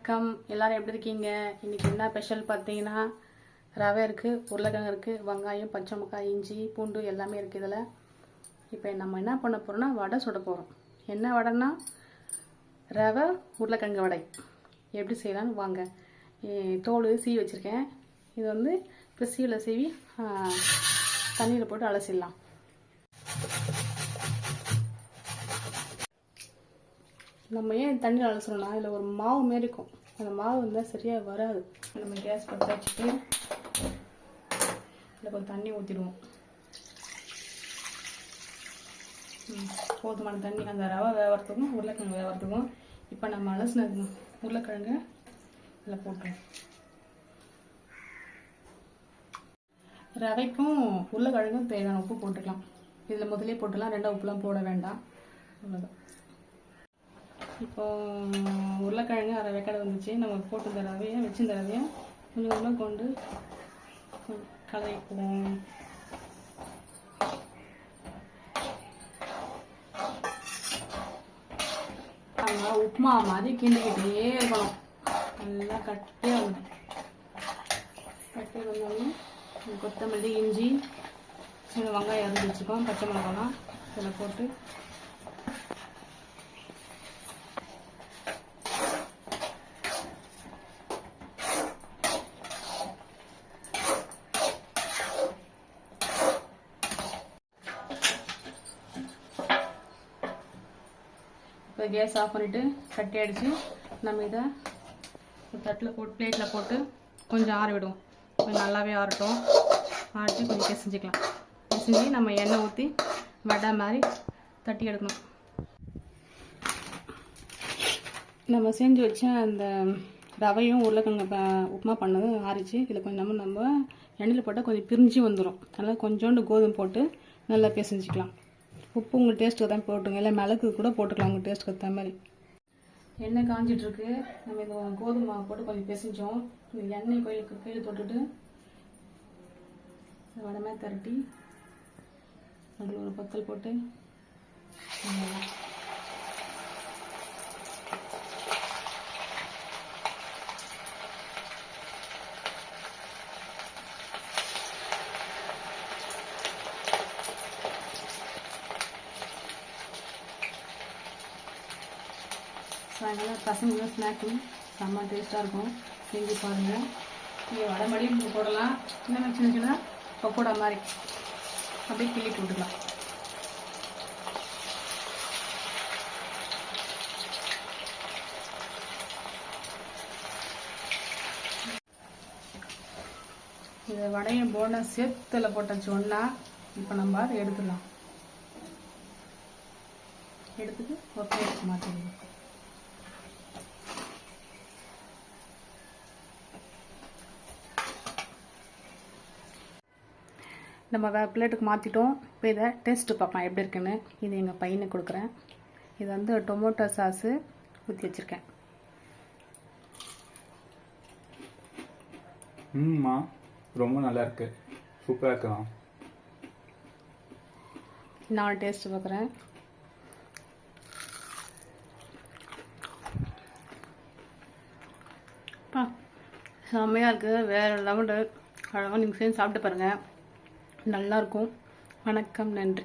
வணக்கம். எல்லாரும் எப்படி இருக்கீங்க? இன்னைக்கு என்ன ஸ்பெஷல் பார்த்தீங்கன்னா, ரவை இருக்குது, உருளைக்கிழங்கு இருக்குது, வெங்காயம், பச்சை மிளகாய், இஞ்சி, பூண்டு எல்லாமே இருக்குது இதில். இப்போ நம்ம என்ன பண்ண போகிறோம்னா வடை சுட போகிறோம். என்ன வடைன்னா ரவை உருளைக்கிழங்கு வடை. எப்படி செய்யலான்னு வாங்க. தோல் சீவி வச்சுருக்கேன். இது வந்து இப்போ சீவில் சீவி தண்ணியில் போட்டு அலசிடலாம். நம்ம ஏன் தண்ணியில் அலசுறோம்னா இதில் ஒரு மாவு மாரி இருக்கும். அந்த மாவு இருந்தால் சரியாக வராது. நம்ம கேஸ் பற்ற வச்சுட்டு இதில் கொஞ்சம் தண்ணி ஊற்றிடுவோம். போதுமான தண்ணி அந்த ரவை வேகிறதுக்கும் உருளைக்கிழங்கு வேகிறதுக்கும். இப்போ நம்ம அலசின உருளைக்கிழங்கு இதில் போட்டுருவோம். ரவைக்கும் உருளைக்கிழங்கும் தேவையான உப்பு போட்டுக்கலாம். இதில் முதலே போட்டுக்கலாம், ரெண்டாவது உப்புலாம் போட வேண்டாம். அவ்வளோதான். இப்போ உருளைக்கிழங்கு அரை வேக்காடு வந்துச்சு. நம்ம போட்டு இந்த ரவையை வச்சு இந்த ரவையை கொஞ்சம் கொஞ்சமாக கொண்டு கலரிக்குவோம். உப்புமா மாதிரி கிண்டிக்கிட்டே இருக்கணும். நல்லா கட்டியே வந்து கட்டி வந்தோடனே கொத்தமல்லி, இஞ்சி, சின்ன வெங்காயம் அரைச்சி வச்சுக்கோம், பச்சை மிளகாலாம் இதில் போட்டு இப்போ கேஸ் ஆஃப் பண்ணிவிட்டு கட்டி அடித்து நம்ம இதை தட்டில் போட்டு பிளேட்டில் போட்டு கொஞ்சம் ஆற விடுவோம். கொஞ்சம் நல்லாவே ஆறட்டும். ஆறிட்டு கொஞ்சம் பிசைஞ்சிக்கலாம். பிசைஞ்சு நம்ம எண்ணெய் ஊற்றி வடை மாதிரி தட்டி எடுக்கணும். நம்ம செஞ்சு வச்ச அந்த ரவையும் உருளைக்கிழங்கு உப்புமா பண்ணதும் ஆறிச்சு. இதில் கொஞ்சம் நம்ம எண்ணெயில் போட்டால் கொஞ்சம் பிரிஞ்சு வந்துடும். அதனால் கொஞ்சோண்டு கோதுமை போட்டு நல்லா பிசைஞ்சிக்கலாம். உப்பு உங்கள் டேஸ்ட்டுக்கு தான் போட்டுங்க, இல்லை மிளகு கூட போட்டுக்கலாம் உங்கள் டேஸ்ட்டுக்கு ஏற்ற மாதிரி. எண்ணெய் காஞ்சிட்ருக்கு. நம்ம இந்த கோதுமை மாவு போட்டு கொஞ்சம் பிசைஞ்சோம். இந்த எண்ணெய் கையில் தொட்டுட்டு வடை மாதிரி திரட்டி அதில் ஒரு பத்தல் போட்டு சாயங்காலம் பசங்க ஸ்நாக்கு செம்ம டேஸ்ட்டாக இருக்கும். செஞ்சு பாருங்கள். நீங்கள் வடை மடியும் போடலாம், இன்னும் சின்ன சின்ன பக்கோடா மாதிரி அப்படியே கிள்ளி போட்டுக்கலாம். இந்த வடையை போட சேர்த்துல போட்டாச்சு ஒன்றா. இப்போ நம்ம அதை எடுத்துடலாம். எடுத்துட்டு ஒரு பிளேட் மாற்றிடுவோம். நம்ம பிளேட்டுக்கு மாற்றிட்டோம். இப்போ இதை டேஸ்ட்டு பார்க்கலாம் எப்படி இருக்குன்னு. இது எங்கள் பையனுக்கு கொடுக்குறேன். இது வந்து டொமேட்டோ சாஸு ஊற்றி வச்சுருக்கேன். ரொம்ப நல்லா இருக்கு, சூப்பராக இருக்கலாம். நான் டேஸ்ட்டு பார்க்குறேன். செம்மையாக இருக்குது, வேறு லெவலு. அழகாக நீங்கள் சேர்ந்து சாப்பிட்டு பாருங்கள், நல்லாயிருக்கும். வணக்கம், நன்றி.